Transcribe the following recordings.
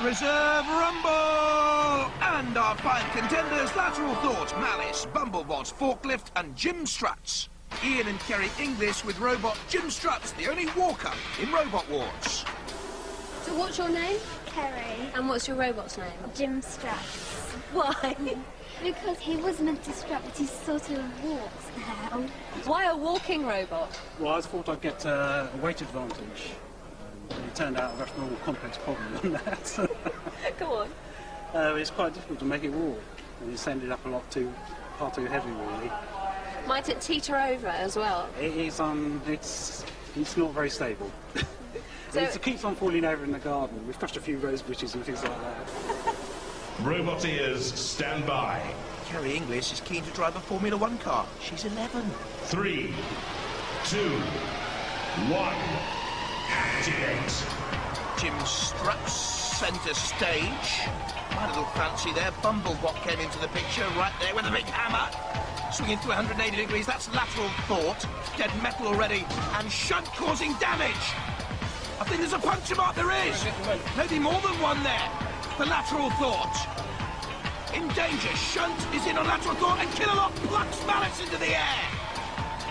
Reserve Rumble! And our fine contenders, Lateral Thought, Malice, Bumblebot, Forklift and Jim Struts. Ian and Kerry English with robot Jim Struts, the only walker in Robot Wars. So what's your name? Kerry. And what's your robot's name? Jim Struts. Why? Because he was meant to strut, but he sort of walks now. Why a walking robot? Well, I thought I'd get a weight advantage. It turned out a much more complex problem than that. Go on. It's quite difficult to make it walk, and it's ended up far too heavy, really. Might it teeter over as well? It is, it's not very stable. So it keeps on falling over in the garden. We've crushed a few rose bushes and things like that. Robot ears, stand by. Kerry English is keen to drive a Formula One car. She's 11. 3, 2, 1. Activate. Jim Struts, centre stage. My little fancy there. Bumblebot came into the picture right there with a big hammer. Swinging through 180 degrees. That's Lateral Thought. Dead metal already. And Shunt causing damage. I think there's a puncture mark. There is. Maybe more than one there. For Lateral Thought. In danger. Shunt is in on Lateral Thought. And Killalot plucks Malice into the air.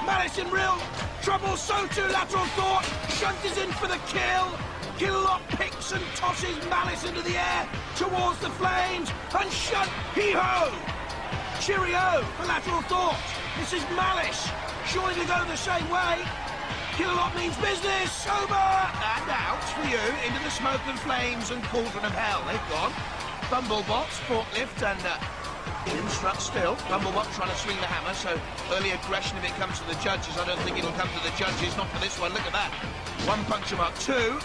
Malice in real trouble. So too Lateral Thought. Shunt is in for the kill. Killalot picks and tosses Malice into the air towards the flames. And Shunt, hee-ho! Cheerio for Lateral Thought. This is Malice. Surely to go the same way. Killalot means business. Over and out for you into the smoke and flames and cauldron of hell. They've gone. Bumblebot, Forklift and Jim Struts still. Bumblebot trying to swing the hammer, so early aggression if it comes to the judges. I don't think it'll come to the judges, not for this one. Look at that. One puncture mark, two.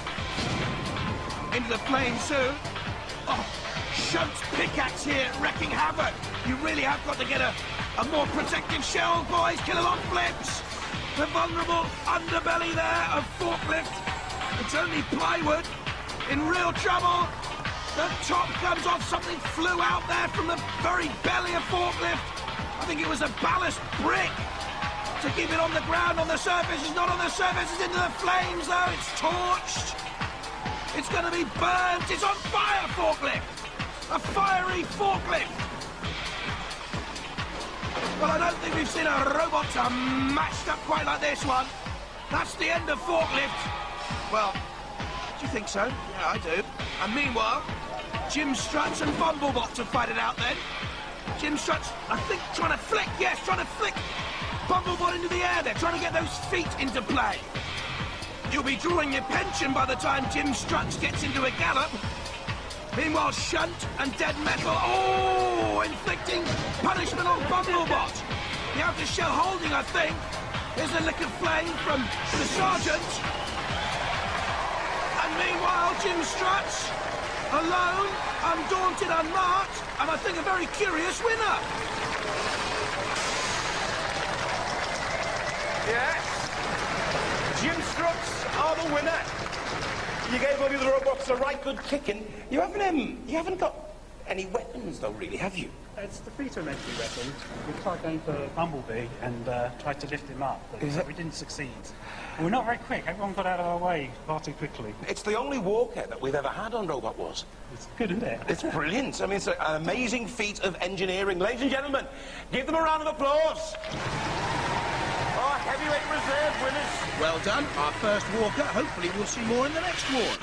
Into the flames too. Oh, Shunt's pickaxe here wrecking havoc. You really have got to get a more protective shell, boys. Killalot flips. The vulnerable underbelly there of Forklift. It's only plywood. In real trouble. The top comes off. Something flew out there from the very belly of Forklift. I think it was a ballast brick to keep it on the ground. On the surface, it's not on the surface. It's into the flames, though. It's torched. It's going to be burnt. It's on fire, Forklift. A fiery Forklift. Well, I don't think we've seen a robot matched up quite like this one. That's the end of Forklift. Well, do you think so? Yeah, I do. And meanwhile, Jim Struts and Bumblebot to fight it out then. Jim Struts, I think, trying to flick. Yes, trying to flick Bumblebot into the air there, trying to get those feet into play. You'll be drawing your pension by the time Jim Struts gets into a gallop. Meanwhile, Shunt and Dead Metal, oh, inflicting punishment on Bumblebot. The outer shell holding, I think. There's a lick of flame from the sergeant. And meanwhile, Jim Struts, alone, undaunted, unmarked, and I think a very curious winner. Yes, Jim Struts are the winner. You gave all the other robots a right good kicking. You haven't got any weapons, though, really, have you? It's the feet are meant to be weapons. We tried going for Bumblebee and tried to lift him up, but we didn't succeed. And we're not very quick. Everyone got out of our way far too quickly. It's the only walker that we've ever had on Robot Wars. It's good, isn't it? It's brilliant. I mean, it's an amazing feat of engineering. Ladies and gentlemen, give them a round of applause. Our heavyweight reserve winners. Well done, our first walker. Hopefully we'll see more in the next wars.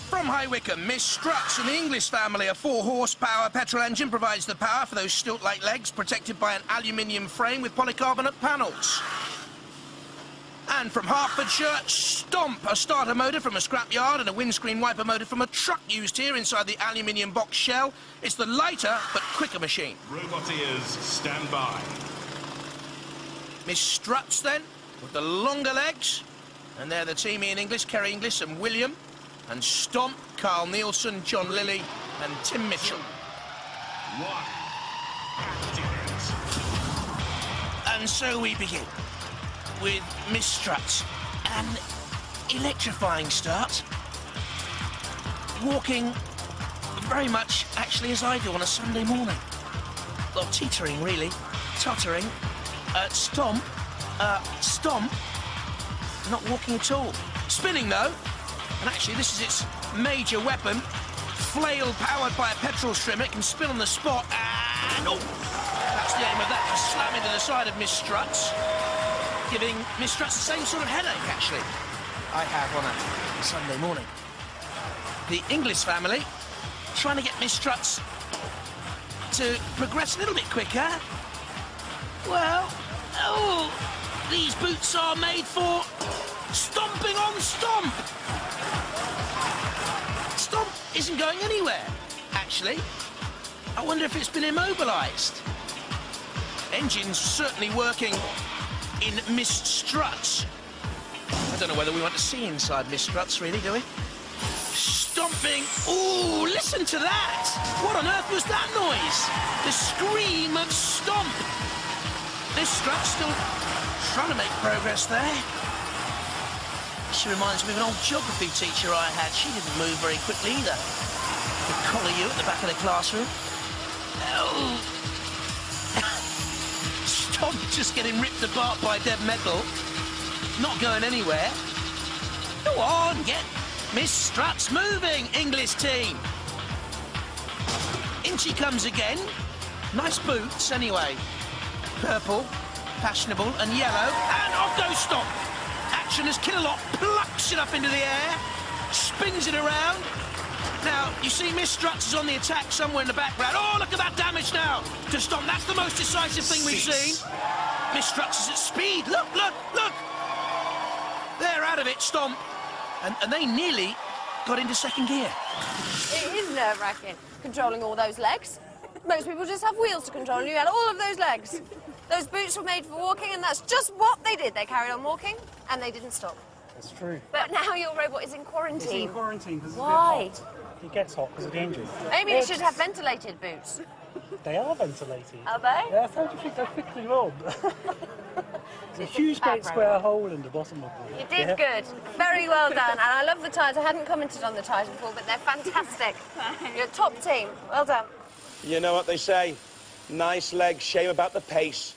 From High Wycombe, Miss Struts and the English family, a 4-horsepower petrol engine provides the power for those stilt-like legs, protected by an aluminium frame with polycarbonate panels. And from Hertfordshire, Stomp, a starter motor from a scrapyard and a windscreen wiper motor from a truck used here inside the aluminium box shell. It's the lighter but quicker machine. Robot ears, stand by. Miss Struts then, with the longer legs. And they're the team: Ian English, Kerry English and William. And Stomp, Carl Nielsen, John Lilly and Tim Mitchell. 1. Activate. And so we begin with Miss Struts. An electrifying start. Walking very much actually as I do on a Sunday morning. Well, teetering really, tottering. Stomp. not walking at all. Spinning, though. And actually, this is its major weapon. Flail powered by a petrol strimmer. It can spin on the spot. And, oh, that's the aim of that. To slam into the side of Miss Struts. Giving Miss Struts the same sort of headache, actually, I have on a Sunday morning. The Inglis family trying to get Miss Struts to progress a little bit quicker. Well, oh, these boots are made for stomping on Stomp. Stomp isn't going anywhere, actually. I wonder if it's been immobilised. Engine's certainly working in Miss Struts. I don't know whether we want to see inside Miss Struts, really, do we? Stomping. Ooh, listen to that! What on earth was that noise? The scream of Stomp. Miss Struts still trying to make progress there. She reminds me of an old geography teacher I had. She didn't move very quickly either. Could collar you at the back of the classroom. Oh. Stomp just getting ripped apart by dead metal. Not going anywhere. Go on, get Miss Struts moving, English team. In she comes again. Nice boots, anyway. Purple, fashionable, and yellow. And off goes Stomp. Action as Killalot plucks it up into the air, spins it around. Now, you see Miss Struts is on the attack somewhere in the background. Oh, look at that damage now to Stomp. That's the most decisive thing we've seen. Miss Struts is at speed. Look, look, look. They're out of it, Stomp. And they nearly got into second gear. It is nerve-wracking, controlling all those legs. Most people just have wheels to control, and you had all of those legs. Those boots were made for walking, and that's just what they did. They carried on walking, and they didn't stop. That's true. But now your robot is in quarantine. It's in quarantine because it's Why? a bit hot. It gets hot because of the engine. Maybe it should have ventilated boots. They are ventilated. Are they? Yeah, how do you think they're thickly robbed? There's a huge great square hole in the bottom of them. You did good. Very well done. And I love the tyres. I hadn't commented on the tyres before, but they're fantastic. You're a top team. Well done. You know what they say? Nice legs, shame about the pace.